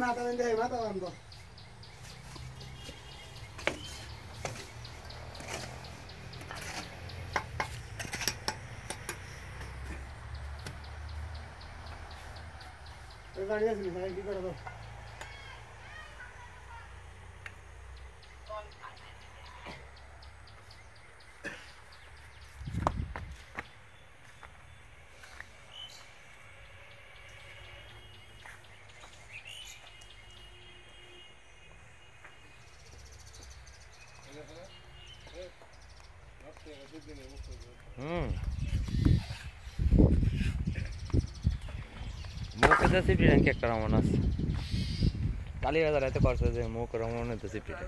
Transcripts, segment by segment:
মাথা বেঁধে মাথা বান্ধ গাড়ি আসবি না কি করে দাও মুখ তো সিপি র্যাঙ্ক একটা রমন আছে কালী বাজার এত করছে যে মুখ রমন তো সিপিটা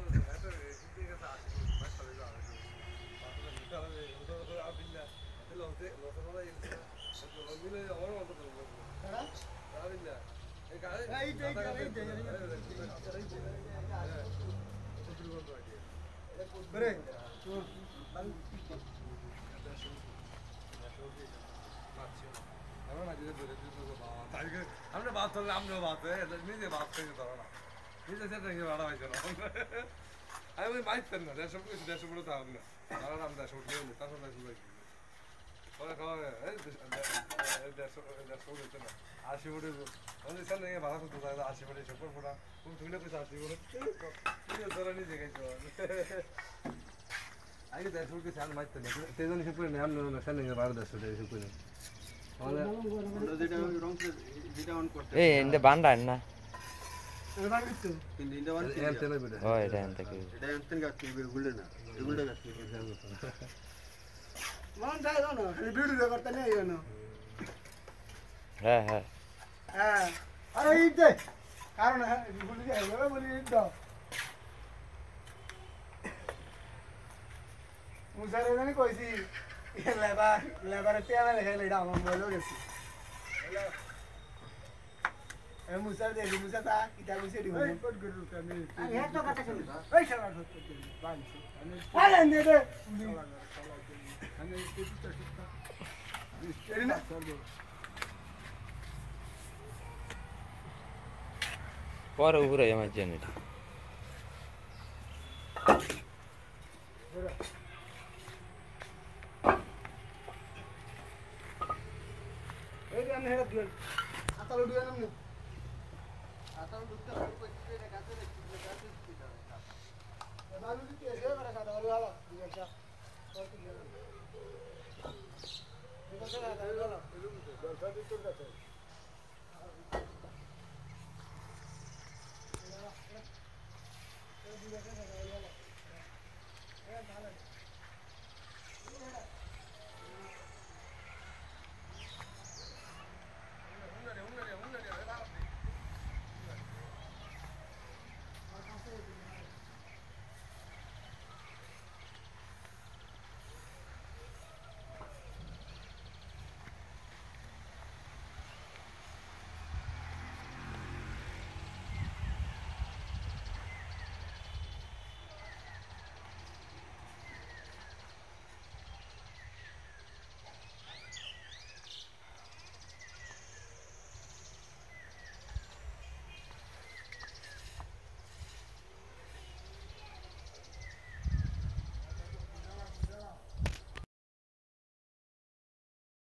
আমরা বাদ ধরলে আমরাও বাদ নিজে বাদ থেকে ধরো না নিজে সেটা ভাড়া হয়েছে না আমি মাইতেন না 150 পুরো তো আমরা ধরো আমরা 150 নিয়ে নিই তারপর 80 ফুটে আমাদের সামনে ভাড়া করতে চাই 80 ফুটে সব ফোটা তুমি না কইছো 80 ফুটে ধরা নিজে গেছো আগে 150 ফুটে চাল মাইতেন না তেজন হিসেব করে নেই আমরা সামনে ভাড়া 150 ফুটে হিসেব করে এই এন্ড বান্ডা না ও এটা এন্ড কি মন যায় না খালি ভিডিও করতে নেই জানো হ্যাঁ হ্যাঁ হ্যাঁ আরে এই দে কারণ বলি যাই বলি দাও মুসারে জানি কইছি লেবারে তেলা লেখা লেডা আমার বলো গেছি এ মুসার দে মুসা তা কিটা কইছে দি বলি কোড গরু কানে আরে এত কথা শুনি ওই শালা ধরতে দে বানছি আরে নে দে আমি কিটা কিটা এরি না পরে উপরে আমার জেনে এই যে আমি হেড দিই আতাল দিই না আতাল দুধটা কইতে রে গাছে রে গাছে দিতে বালু দিতে এসে করে কাটা বালু হালা দিগা কত দিগা দিগা কাটা বালু হালা এরকম তো জলসা দিতে কাছে